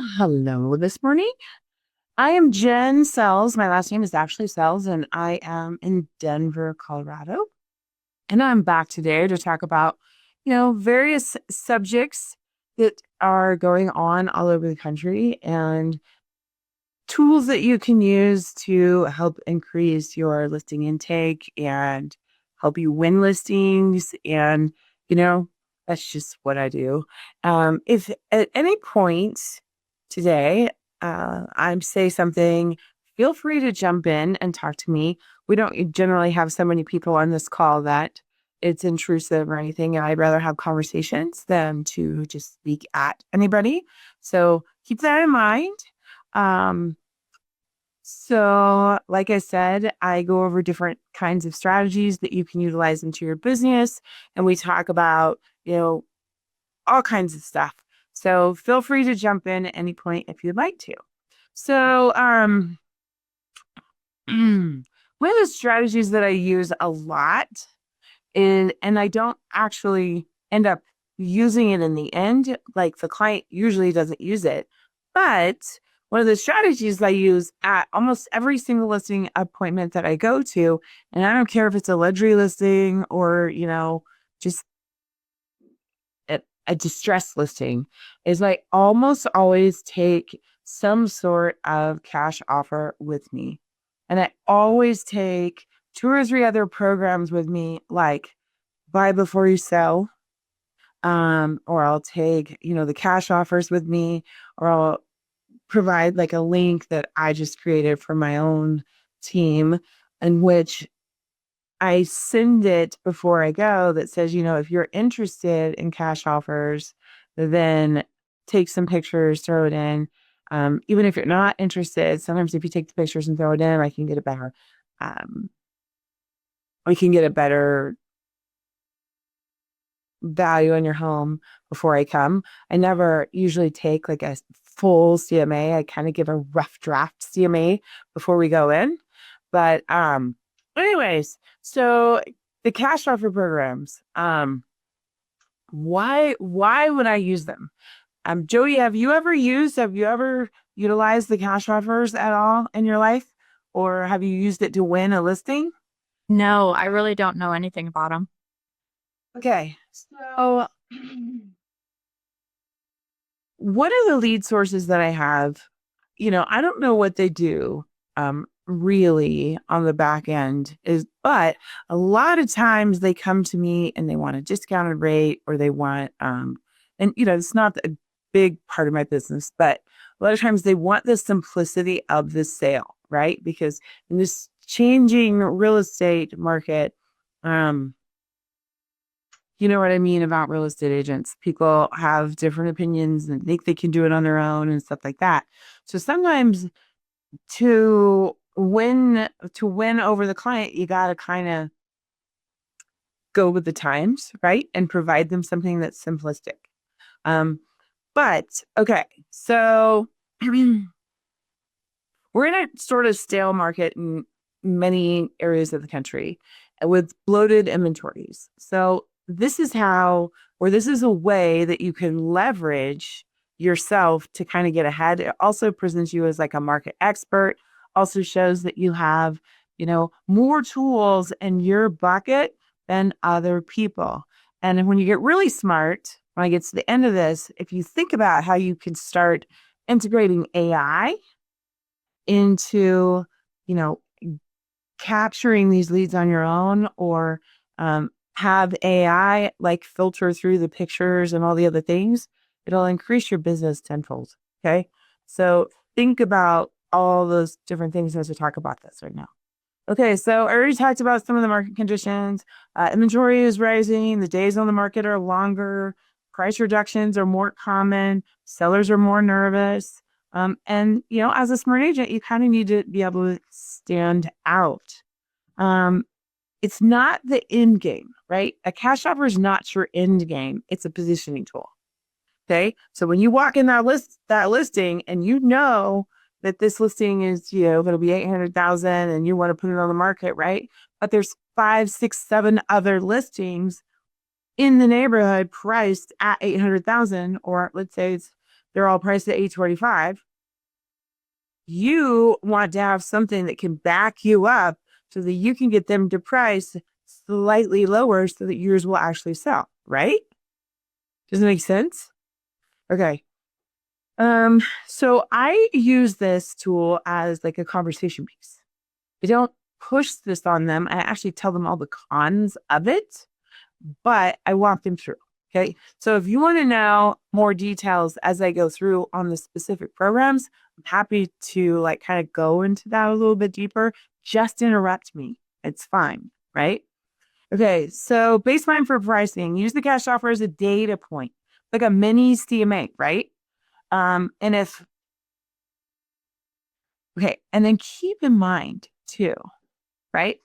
Hello this morning. I am Jenn Sells. My last name is actually Sells, and I am in Denver, Colorado. And I'm back today to talk about, various subjects that are going on all over the country and tools that you can use to help increase your listing intake and help you win listings. And, you know, that's just what I do. If at any point today I say something, feel free to jump in and talk to me. We don't generally have so many people on this call that it's intrusive or anything. And I'd rather have conversations than to just speak at anybody. So keep that in mind. Um, like I said, I go over different kinds of strategies that you can utilize into your business, and we talk about, all kinds of stuff. So feel free to jump in at any point if you'd like to. So, one of the strategies that I use a lot is, and I don't actually end up using it in the end, like the client usually doesn't use it, but one of the strategies I use at almost every single listing appointment that I go to, and I don't care if it's a luxury listing or, just a distress listing, is I almost always take some sort of cash offer with me. And I always take two or three other programs with me, like buy before you sell. Or I'll take, the cash offers with me, or I'll provide like a link that I just created for my own team, in which I send it before I go that says, if you're interested in cash offers, then take some pictures, throw it in. Even if you're not interested, sometimes if you take the pictures and throw it in, I can get a better, we can get a better value in your home before I come. I never usually take like a full CMA. I kind of give a rough draft CMA before we go in. But anyways, so the cash offer programs, why would I use them? Jody, have you ever utilized the cash offers at all in your life? Or have you used it to win a listing? No, I really don't know anything about them. Okay. So one of the lead sources that I have, I don't know what they do really on the back end but a lot of times they come to me and they want a discounted rate, or they want and it's not a big part of my business, but a lot of times they want the simplicity of the sale, right? Because in this changing real estate market, you know what I mean about real estate agents. People have different opinions and think they can do it on their own and stuff like that. So sometimes to win over the client, you got to kind of go with the times, right? And provide them something that's simplistic. Um, but okay, so we're in a sort of stale market in many areas of the country with bloated inventories. So this is this is a way that you can leverage yourself to kind of get ahead. It also presents you as like a market expert, also shows that you have, more tools in your bucket than other people. And when you get really smart, when I get to the end of this, if you think about how you can start integrating AI into, you know, capturing these leads on your own, or have AI like filter through the pictures and all the other things, it'll increase your business tenfold. Okay. So think about all those different things as we talk about this right now. Okay, so I already talked about some of the market conditions. Inventory is rising. The days on the market are longer. Price reductions are more common. Sellers are more nervous. And, as a smart agent, you kind of need to be able to stand out. Um, it's not the end game, right? A cash offer is not your end game. It's a positioning tool. Okay. So when you walk in that listing, and that this listing is, going to be 800,000 and you want to put it on the market, right? But there's 5, 6, 7 other listings in the neighborhood priced at 800,000, or let's say it's they're all priced at 825. You want to have something that can back you up so that you can get them to price slightly lower so that yours will actually sell, right? Does it make sense? Okay. So I use this tool as like a conversation piece. I don't push this on them. I actually tell them all the cons of it, but I walk them through. Okay. So if you want to know more details as I go through on the specific programs, I'm happy to like kind of go into that a little bit deeper. Just interrupt me. It's fine. Right. Okay. So baseline for pricing, use the cash offer as a data point, like a mini CMA, right? And if, okay. And then keep in mind too, right?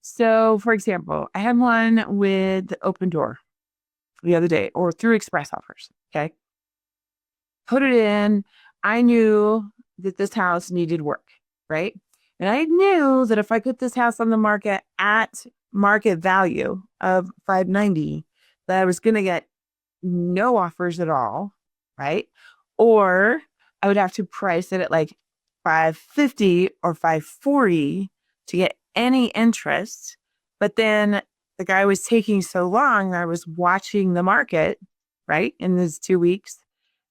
So for example, I had one with Open Door the other day or through express offers. Okay. Put it in. I knew that this house needed work, right? And I knew that if I put this house on the market at market value of 590, that I was going to get no offers at all, right? Or I would have to price it at like 550 or 540 to get any interest. But then the guy was taking so long, I was watching the market, right? In these 2 weeks,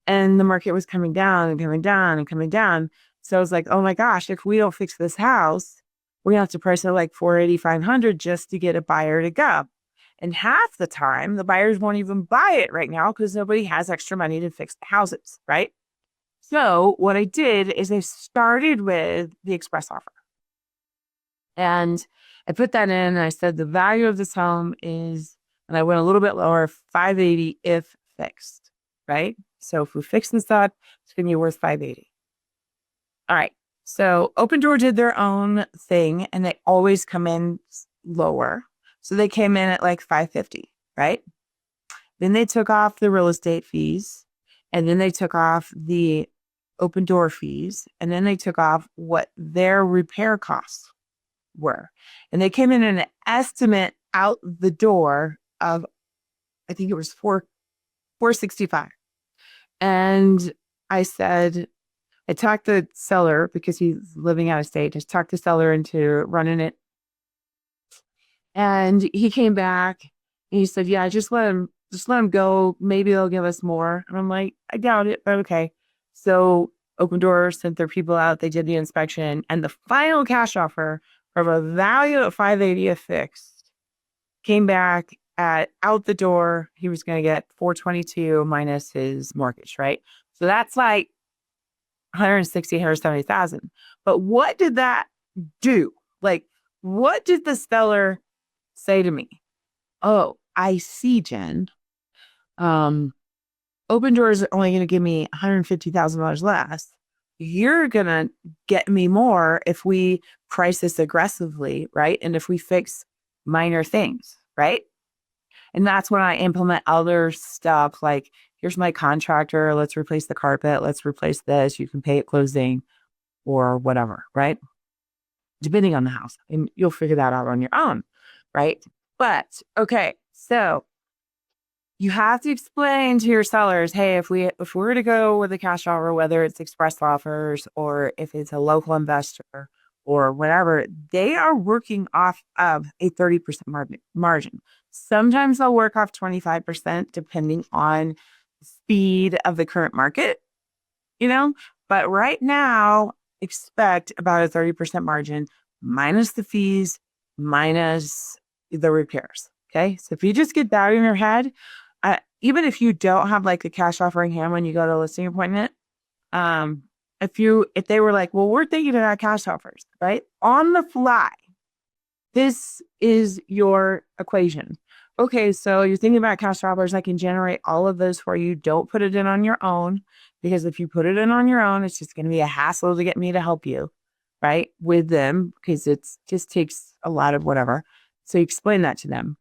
and the market was coming down and coming down and coming down. So I was like, oh my gosh, if we don't fix this house, we have to price it like 480, 500 just to get a buyer to go. And half the time, the buyers won't even buy it right now because nobody has extra money to fix the houses, right? So what I did is I started with the express offer. And I put that in and I said the value of this home is, and I went a little bit lower, 580 if fixed, right? So if we fix this up, it's going to be worth 580. All right. So Open Door did their own thing and they always come in lower. So they came in at like 550, right? Then they took off the real estate fees and then they took off the Open Door fees and then they took off what their repair costs were. And they came in an estimate out the door of, I think it was 465. And I said, I talked the seller because he's living out of state. Just talked the seller into running it. And he came back and he said, yeah, just let him go. Maybe they'll give us more. And I'm like, I doubt it, but okay. So Open Door sent their people out. They did the inspection and the final cash offer from a value of 580 fixed came back at out the door. He was going to get 422 minus his mortgage, right? So that's like 160, 170,000. But what did that do? Like, what did the seller say to me? Oh, I see, Jen. Um, Open Door is only going to give me $150,000 less. You're going to get me more if we price this aggressively, right? And if we fix minor things, right? And that's when I implement other stuff like, here's my contractor. Let's replace the carpet. Let's replace this. You can pay at closing or whatever, right? Depending on the house. And you'll figure that out on your own, right? But okay, so you have to explain to your sellers, hey, if we're to go with a cash offer, whether it's express offers or if it's a local investor or whatever, they are working off of a 30% margin. Sometimes they'll work off 25% depending on speed of the current market, but right now expect about a 30% margin minus the fees, minus the repairs. Okay. So if you just get that in your head, even if you don't have like a cash offer in hand when you go to a listing appointment, if they were like, well, we're thinking about cash offers, right? On the fly, this is your equation. Okay, so you're thinking about cash offers. I can generate all of those for you. Don't put it in on your own because if you put it in on your own, it's just going to be a hassle to get me to help you, right? With them because it just takes a lot of whatever. So you explain that to them.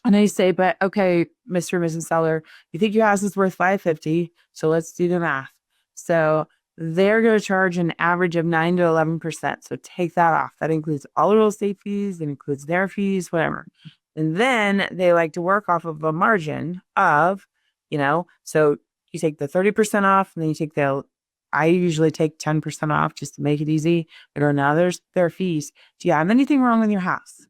And I say, but okay, Mr. and Mrs. Seller, you think your house is worth 550, so let's do the math. So they're going to charge an average of 9 to 11%. So take that off. That includes all the real estate fees, it includes their fees, whatever. And then they like to work off of a margin of, so You take the 30% off, and then you take I usually take 10% off just to make it easy. I go, now there are fees. Do you have anything wrong with your house?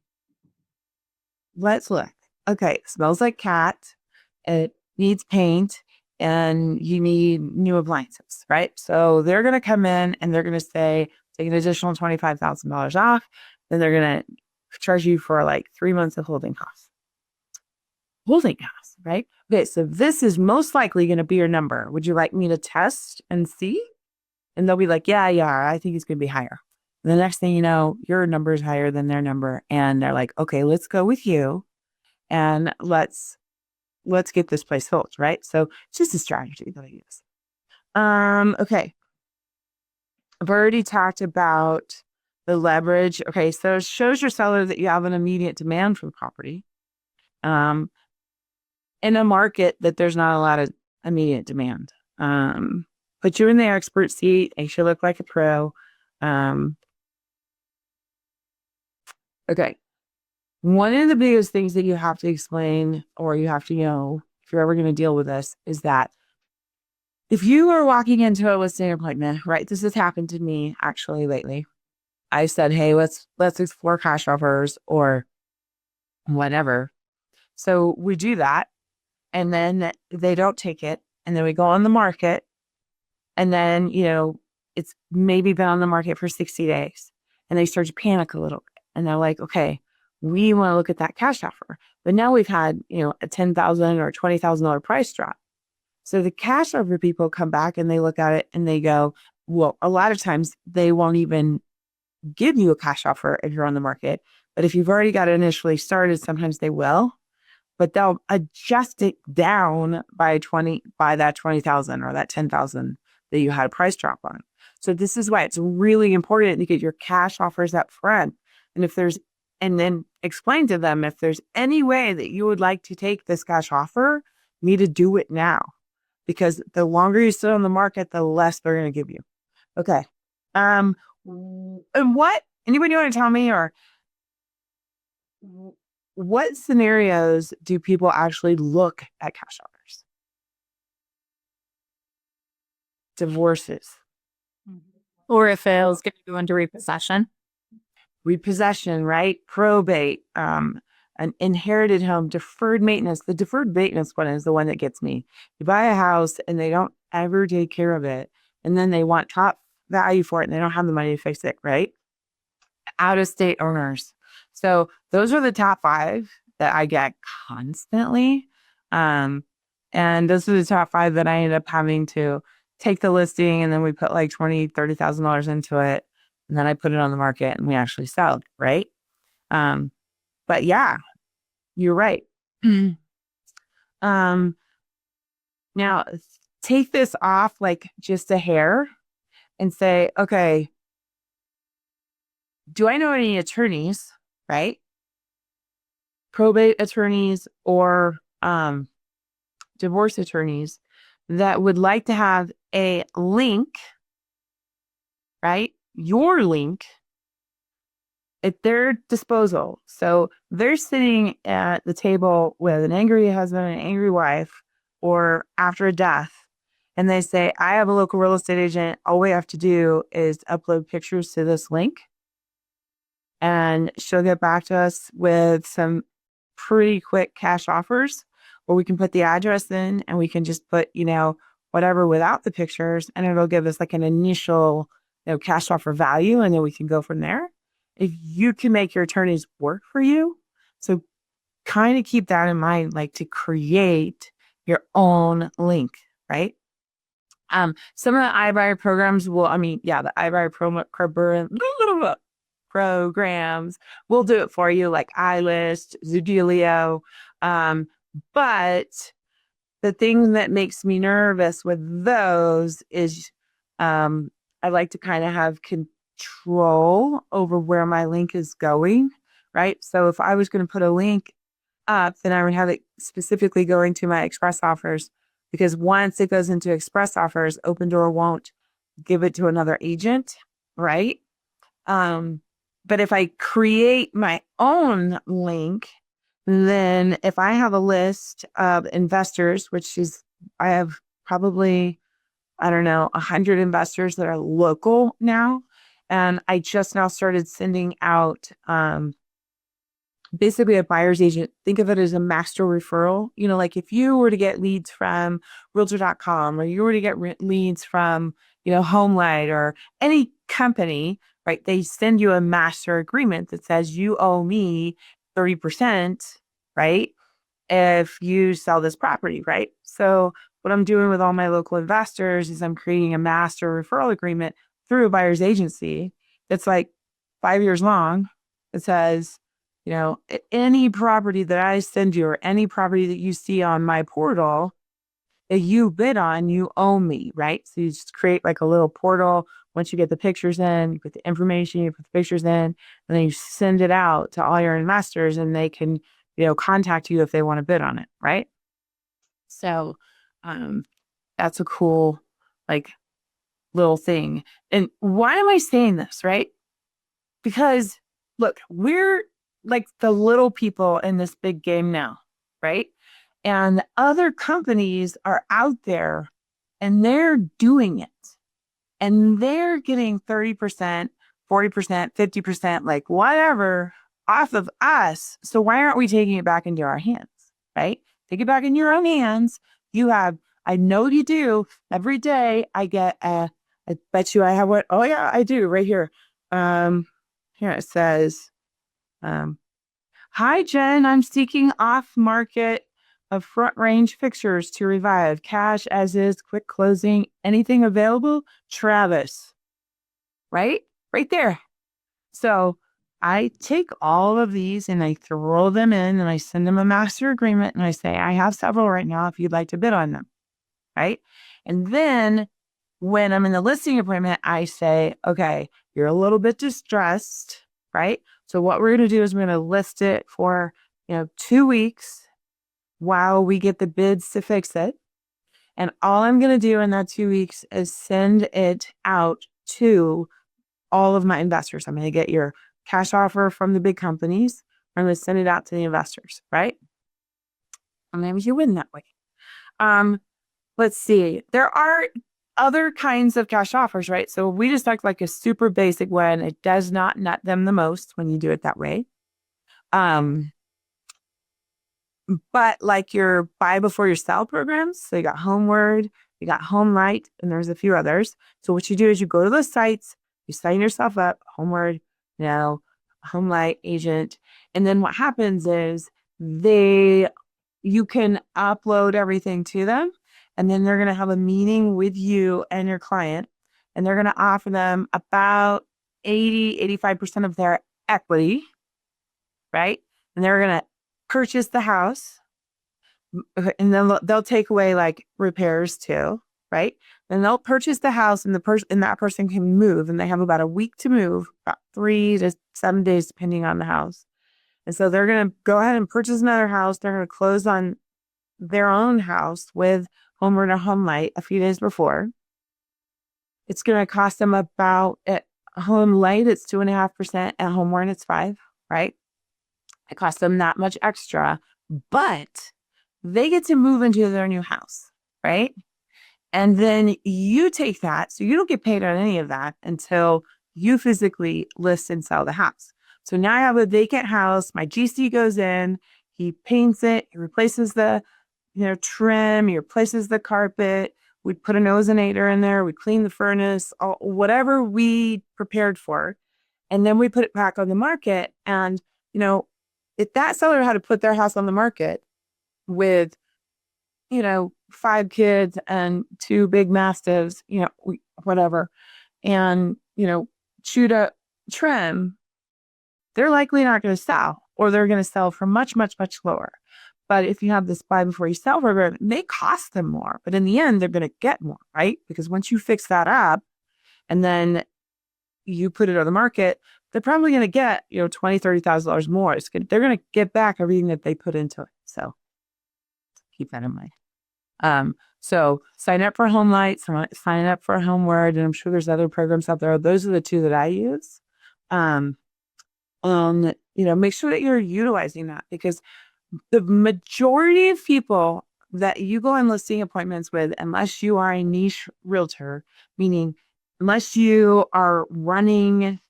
Let's look. Okay, it smells like cat. It needs paint and you need new appliances, right? So they're going to come in and they're going to say, take an additional $25,000 off. Then they're going to charge you for like 3 months of holding costs. Holding costs, right? Okay, so this is most likely going to be your number. Would you like me to test and see? And they'll be like, yeah, I think it's going to be higher. And the next thing you know, your number is higher than their number. And they're like, okay, let's go with you and let's get this place filled, right? So it's just a strategy that I use. Okay. I've already talked about the leverage. Okay, so it shows your seller that you have an immediate demand for the property. In a market that there's not a lot of immediate demand. Put you in the expert seat, makes you look like a pro. Okay. One of the biggest things that you have to explain or you have to know if you're ever going to deal with this is that if you are walking into a listing appointment, right? This has happened to me actually lately. I said, hey, let's explore cash offers or whatever. So we do that. And then they don't take it. And then we go on the market. And then, it's maybe been on the market for 60 days. And they start to panic a little bit. And they're like, okay, we want to look at that cash offer. But now we've had, a $10,000 or $20,000 price drop. So the cash offer people come back and they look at it and they go, well, a lot of times they won't even give you a cash offer if you're on the market. But if you've already got it initially started, sometimes they will, but they'll adjust it down by that 20,000 or that 10,000 that you had a price drop on. So this is why it's really important to get your cash offers up front. And then explain to them if there's any way that you would like to take this cash offer, me to do it now. Because the longer you sit on the market, the less they're going to give you. Okay. And anybody want to tell me or what scenarios do people actually look at cash offers? Divorces. Or if it was going to go into repossession. Repossession, right? Probate, an inherited home, deferred maintenance. The deferred maintenance one is the one that gets me. You buy a house and they don't ever take care of it. And then they want top value for it and they don't have the money to fix it, right? Out of state owners. So those are the top 5 that I get constantly. And those are the top 5 that I end up having to take the listing and then we put like $20,000, $30,000 into it. And then I put it on the market and we actually sell, right? But yeah, you're right. Now take this off like just a hair and say, okay, do I know any attorneys, right? Probate attorneys or divorce attorneys that would like to have a link, right? Your link at their disposal. So they're sitting at the table with an angry husband and an angry wife or after a death. And they say, I have a local real estate agent. All we have to do is upload pictures to this link. And she'll get back to us with some pretty quick cash offers where we can put the address in and we can just put, whatever without the pictures. And it'll give us like an initial, cash offer value. And then we can go from there. If you can make your attorneys work for you. So kind of keep that in mind, like to create your own link, right? Some of the iBuyer programs the iBuyer programs will do it for you, like iList, Zoodealio. But the thing that makes me nervous with those is I like to kind of have control over where my link is going, right? So if I was going to put a link up, then I would have it specifically going to my express offers because once it goes into express offers, Open Door won't give it to another agent, right? But if I create my own link, then if I have a list of investors, I have probably, I don't know, 100 investors that are local now. And I just now started sending out basically a buyer's agent. Think of it as a master referral. Like if you were to get leads from realtor.com, or you were to get leads from, HomeLight or any company, right? They send you a master agreement that says you owe me 30%, right? If you sell this property, right? So what I'm doing with all my local investors is I'm creating a master referral agreement through a buyer's agency that's like 5 years long. It says, any property that I send you or any property that you see on my portal that you bid on, you owe me, right? So you just create like a little portal. Once you get the pictures in, you put the information, you put the pictures in, and then you send it out to all your investors and they can, contact you if they want to bid on it, right? So um, that's a cool, like, little thing. And why am I saying this, right? Because look, we're like the little people in this big game now, right? And other companies are out there and they're doing it and they're getting 30%, 40%, 50%, like whatever off of us. So why aren't we taking it back into our hands, right? Take it back in your own hands. You have, I know you do. Every day I get I bet you I have what, oh yeah, I do right here. Here it says, um, hi, Jen. I'm seeking off market of front range fixtures to revive. Cash as is, quick closing. Anything available? Travis. Right? Right there. So I take all of these and I throw them in and I send them a master agreement and I say, I have several right now if you'd like to bid on them. Right. And then when I'm in the listing appointment, I say, okay, you're a little bit distressed, right? So what we're going to do is we're going to list it for, 2 weeks while we get the bids to fix it. And all I'm going to do in that 2 weeks is send it out to all of my investors. I'm going to get your cash offer from the big companies. I'm going to send it out to the investors, right? And maybe you win that way. Let's see. There are other kinds of cash offers, right? So we just talked like a super basic one. It does not nut them the most when you do it that way. But like your buy before you sell programs, so you got Homeward, you got HomeLight, and there's a few others. So what you do is you go to those sites, you sign yourself up, Homeward, HomeLight agent, and then what happens is you can upload everything to them, and then they're going to have a meeting with you and your client, and they're going to offer them about 85% of their equity, right? And they're going to purchase the house, and then they'll take away like repairs too, right? Then they'll purchase the house, and that person can move, and they have about a week to move, about 3 to 7 days depending on the house. And so they're going to go ahead and purchase another house. They're going to close on their own house with Homeward or HomeLight a few days before. It's going to cost them about, at HomeLight it's 2.5%, at Homeward it's 5%, right? It costs them that much extra, but they get to move into their new house, right? And then you take that, so you don't get paid on any of that until you physically list and sell the house. So now I have a vacant house. My GC goes in, he paints it, he replaces the trim, he replaces the carpet. We put an ozonator in there, we clean the furnace, whatever we prepared for. And then we put it back on the market. And, if that seller had to put their house on the market with, 5 kids and 2 big mastiffs, whatever, and, chewed up trim, they're likely not going to sell, or they're going to sell for much, much, much lower. But if you have this buy before you sell program, it may cost them more, but in the end, they're going to get more, right? Because once you fix that up and then you put it on the market, they're probably going to get, $20,000, $30,000 more. They're going to get back everything that they put into it. So keep that in mind. So sign up for HomeLight, sign up for Homeward, and I'm sure there's other programs out there. Those are the 2 that I use. Make sure that you're utilizing that, because the majority of people that you go on listing appointments with, unless you are a niche realtor, meaning unless you are running,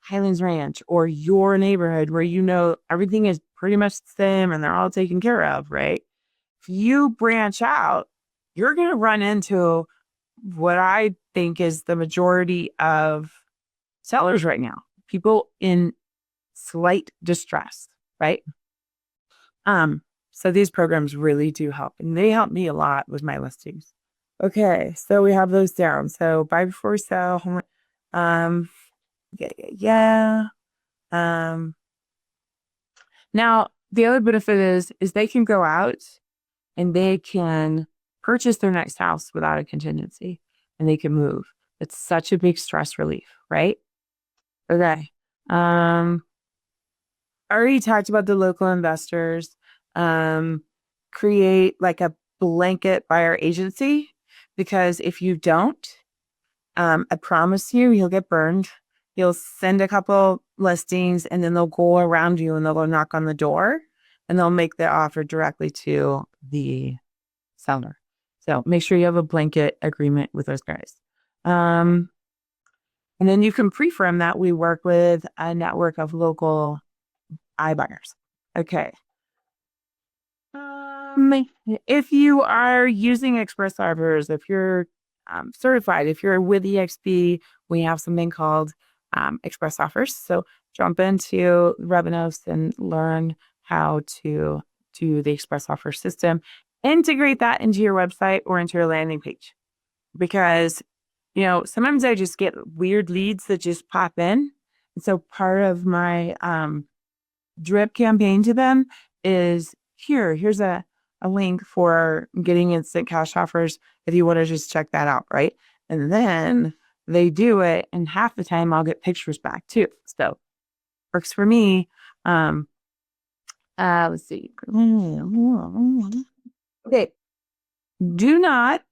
Highlands Ranch or your neighborhood where everything is pretty much the same and they're all taken care of, right? If you branch out, you're going to run into what I think is the majority of sellers right now, people in slight distress, right? So these programs really do help, and they help me a lot with my listings. Okay, so we have those down. So buy before sell, um, yeah. Now the other benefit is they can go out and they can purchase their next house without a contingency, and they can move. It's such a big stress relief, right? Okay. I already talked about the local investors. Create like a blanket buyer agency, because if you don't, I promise you'll get burned. You'll send a couple listings and then they'll go around you and they'll go knock on the door and they'll make the offer directly to the seller. So make sure you have a blanket agreement with those guys. And then you can pre-firm that. We work with a network of local iBuyers. Okay. If you are using express offers, if you're certified, if you're with EXP, we have something called express offers. So jump into Revenos and learn how to do the express offer system. Integrate that into your website or into your landing page, because sometimes I just get weird leads that just pop in. And so part of my drip campaign to them is here's a link for getting instant cash offers if you want to just check that out, right? And then they do it, and half the time I'll get pictures back too. So works for me. Let's see. Okay. Do not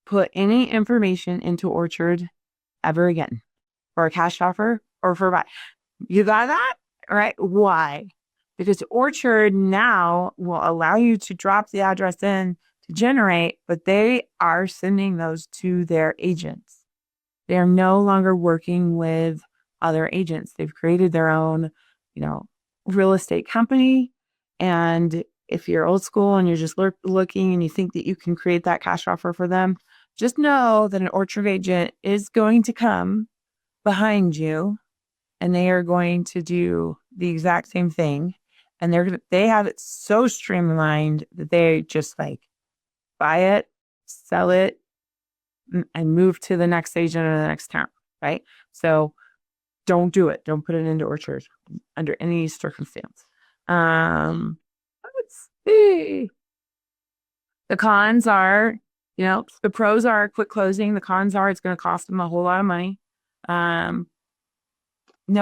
put any information into Orchard ever again for a cash offer or for buy. You got that? All right. Why? Because Orchard now will allow you to drop the address in to generate, but they are sending those to their agents. They are no longer working with other agents. They've created their own, real estate company. And if you're old school and you're just looking and you think that you can create that cash offer for them, just know that an Orchard agent is going to come behind you and they are going to do the exact same thing. And they have it so streamlined that they just like buy it, sell it, and move to the next agent or the next town, right? So don't do it. Don't put it into Orchard under any circumstance. Let's see. The cons are, the pros are quick closing. The cons are it's going to cost them a whole lot of money. No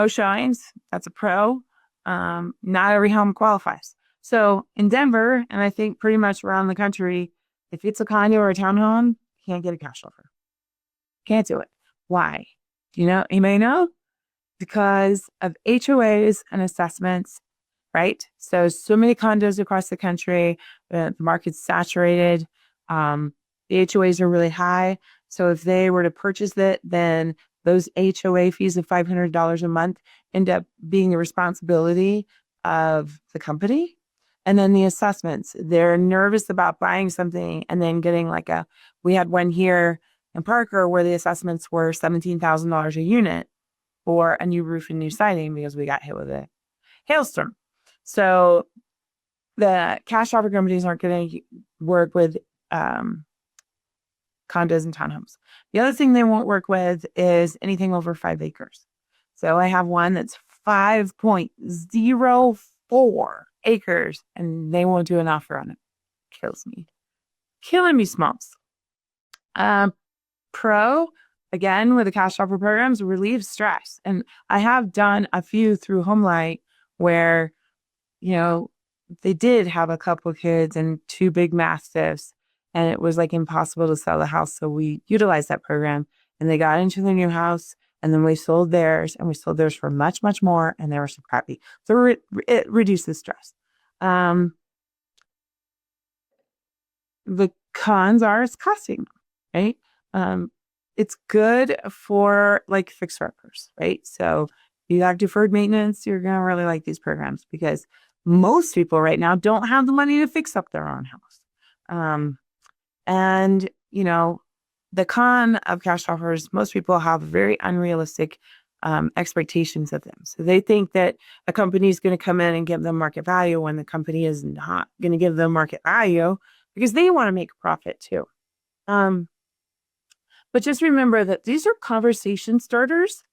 showings. That's a pro. Not every home qualifies. So in Denver, and I think pretty much around the country, if it's a condo or a townhome, you can't get a cash offer. Can't do it. Why? You may know, because of HOAs and assessments, right? So many condos across the country, the market's saturated. The HOAs are really high. So if they were to purchase it, then those HOA fees of $500 a month end up being the responsibility of the company. And then the assessments, they're nervous about buying something and then getting we had one here in Parker where the assessments were $17,000 a unit for a new roof and new siding because we got hit with a hailstorm. So the cash offer companies aren't going to work with condos and townhomes. The other thing they won't work with is anything over 5 acres. So I have one that's 5.04 acres and they won't do an offer on it. Killing me smalls. Pro, again, with the cash offer programs, relieves stress. And I have done a few through Homelight where, they did have a couple of kids and 2 big mastiffs, and it was impossible to sell the house. So we utilized that program and they got into the new house And then we sold theirs, and we sold theirs for much, much more, and they were so crappy. So it reduces stress. Um, the cons are it's costing, right? Um, it's good for like fixer uppers, right? So you have deferred maintenance, you're gonna really like these programs because most people right now don't have the money to fix up their own house. Um, and the con of cash offers, most people have very unrealistic expectations of them. So they think that a company is going to come in and give them market value when the company is not going to give them market value because they want to make a profit too. Um, but just remember that these are conversation starters.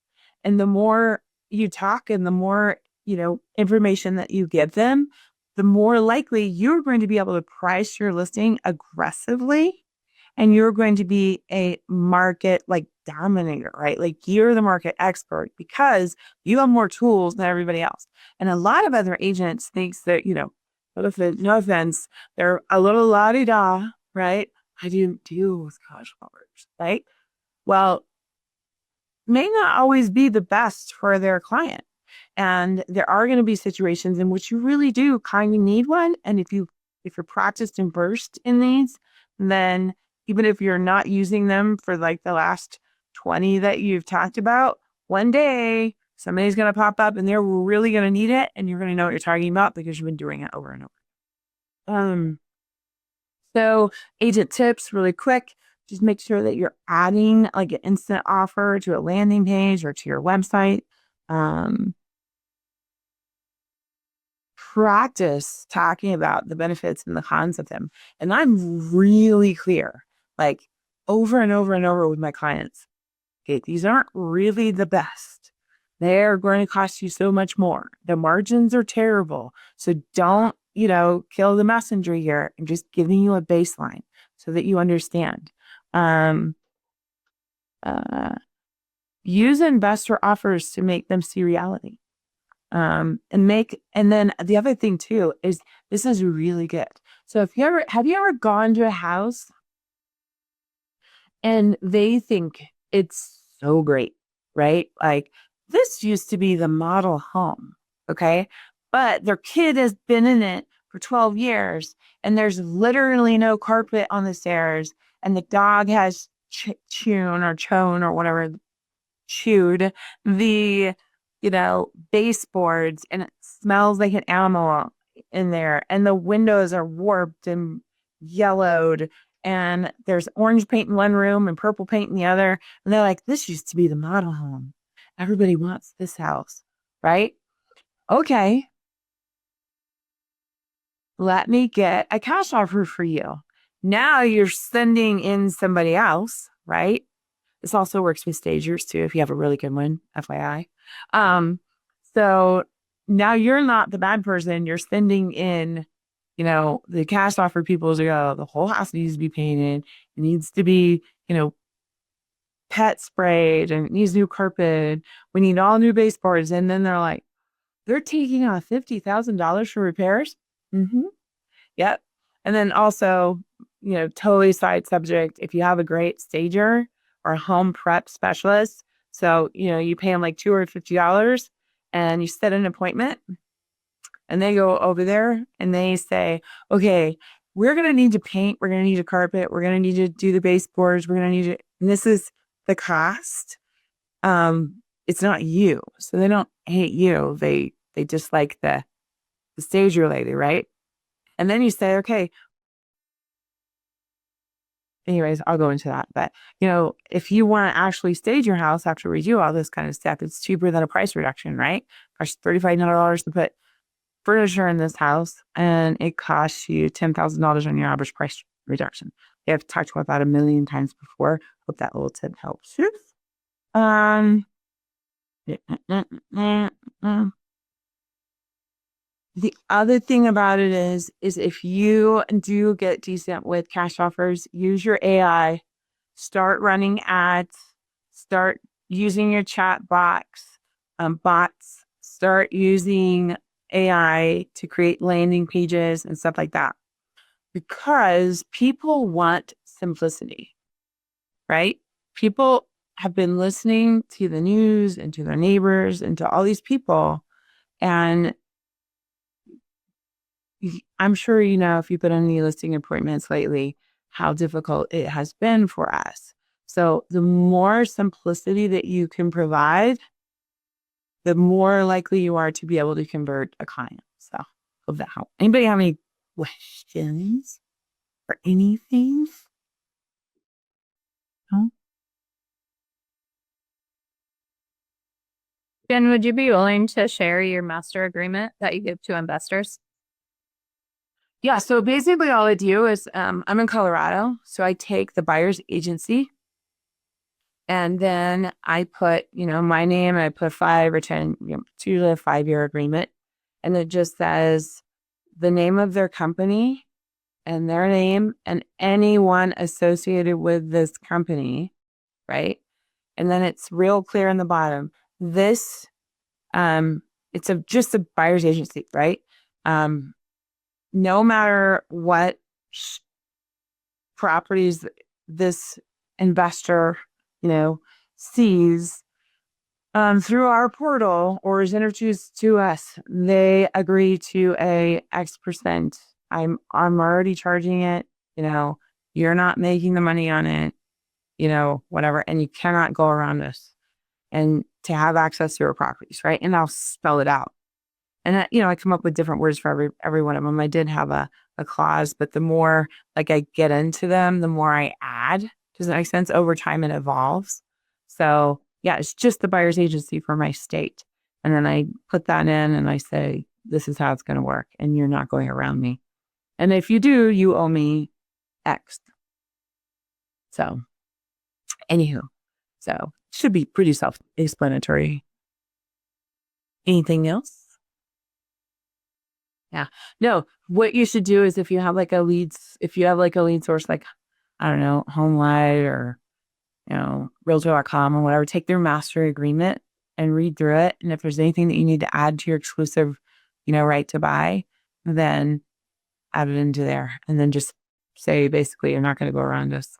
And the more you talk and the more, information that you give them, the more likely you're going to be able to price your listing aggressively, and you're going to be a market like dominator, right? Like you're the market expert because you have more tools than everybody else. And a lot of other agents thinks that, no offense, they're a little la-di-da, right? I do deal with cash offers, right? Well, may not always be the best for their client. And there are going to be situations in which you really do kind of need one. And if you're practiced and versed in these, then even if you're not using them for like the last 20 that you've talked about, one day somebody's going to pop up and they're really going to need it. And you're going to know what you're talking about because you've been doing it over and over. So agent tips really quick. Just make sure that you're adding like an instant offer to a landing page or to your website. Um, Practice talking about the benefits and the cons of them. And I'm really clear, like over and over and over with my clients. Okay, these aren't really the best. They're going to cost you so much more. The margins are terrible. So don't, kill the messenger here. I'm just giving you a baseline so that you understand. Um, uh, Use investor offers to make them see reality. And then the other thing too is this is really good. So have you ever gone to a house and they think it's so great, right? Like this used to be the model home, okay? But their kid has been in it for 12 years and there's literally no carpet on the stairs and the dog has chewed or whatever chewed the, baseboards and it smells like an animal in there. And the windows are warped and yellowed. And there's orange paint in one room and purple paint in the other. And they're like, this used to be the model home. Everybody wants this house, right? Okay. Let me get a cash offer for you. Now you're sending in somebody else, right? This also works with stagers too, if you have a really good one, FYI. Um, so now you're not the bad person. You're sending in, the cash offer people to go, the whole house needs to be painted. It needs to be, pet sprayed and it needs new carpet. We need all new baseboards. And then they're like, they're taking on $50,000 for repairs. Mm-hmm. Yep. And then also, totally side subject. If you have a great stager or a home prep specialist, so, you pay them like $250 and you set an appointment and they go over there and they say, okay, we're going to need to paint. We're going to need a carpet. We're going to need to do the baseboards. We're going to need to, and this is the cost. It's not you. So they don't hate you. They just like the stager lady, right? And then you say, okay, anyways, I'll go into that. But, if you want to actually stage your house after we do all this kind of stuff, it's cheaper than a price reduction, right? It costs $3,500 to put furniture in this house, and it costs you $10,000 on your average price reduction. I've talked about that a million times before. Hope that little tip helps. Um, The other thing about it is if you do get decent with cash offers, use your AI, start running ads, start using your chat bots, start using AI to create landing pages and stuff like that. Because people want simplicity, right? People have been listening to the news and to their neighbors and to all these people. And I'm sure, if you've been on any listing appointments lately, how difficult it has been for us. So the more simplicity that you can provide, the more likely you are to be able to convert a client. So hope that helps. Anybody have any questions or anything? No? Jen, would you be willing to share your master agreement that you give to investors? Yeah. So basically all I do is I'm in Colorado. So I take the buyer's agency and then I put, my name, I put 5 or 10, it's usually a 5-year agreement. And it just says the name of their company and their name and anyone associated with this company, right? And then it's real clear in the bottom. This, it's just a buyer's agency, right? No matter what properties this investor, sees through our portal or is introduced to us, they agree to a X%. I'm already charging it, you're not making the money on it, whatever. And you cannot go around this and to have access to your properties, right? And I'll spell it out. And I come up with different words for every one of them. I did have a clause, but the more like I get into them, the more I add. Does that make sense? Over time, it evolves. So yeah, it's just the buyer's agency for my state. And then I put that in and I say, this is how it's going to work. And you're not going around me. And if you do, you owe me X. So anywho, so it should be pretty self-explanatory. Anything else? Yeah. No, what you should do is if you have like a lead source, like, I don't know, HomeLight or, Realtor.com or whatever, take their master agreement and read through it. And if there's anything that you need to add to your exclusive, right to buy, then add it into there. And then just say, basically, you're not going to go around us.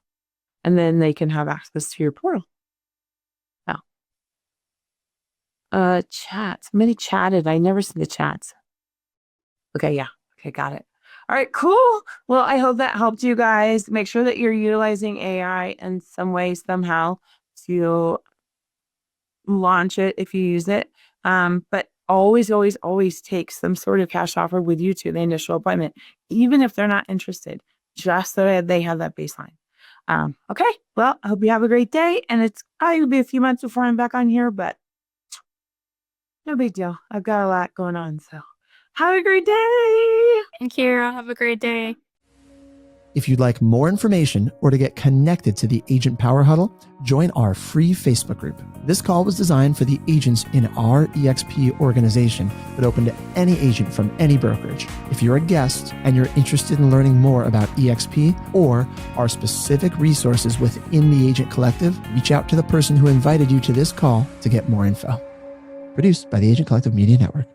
And then they can have access to your portal. Oh. Chats. Somebody chatted. I never see the chats. Okay, yeah. Okay, got it. All right, cool. Well, I hope that helped you guys. Make sure that you're utilizing AI in some way, somehow to launch it if you use it. But always, always, always take some sort of cash offer with you to the initial appointment, even if they're not interested, just so that they have that baseline. Okay, well, I hope you have a great day. And it's probably going to be a few months before I'm back on here, but no big deal. I've got a lot going on, so. Have a great day. Thank you. Have a great day. If you'd like more information or to get connected to the Agent Power Huddle, join our free Facebook group. This call was designed for the agents in our EXP organization, but open to any agent from any brokerage. If you're a guest and you're interested in learning more about EXP or our specific resources within the Agent Collective, reach out to the person who invited you to this call to get more info. Produced by the Agent Collective Media Network.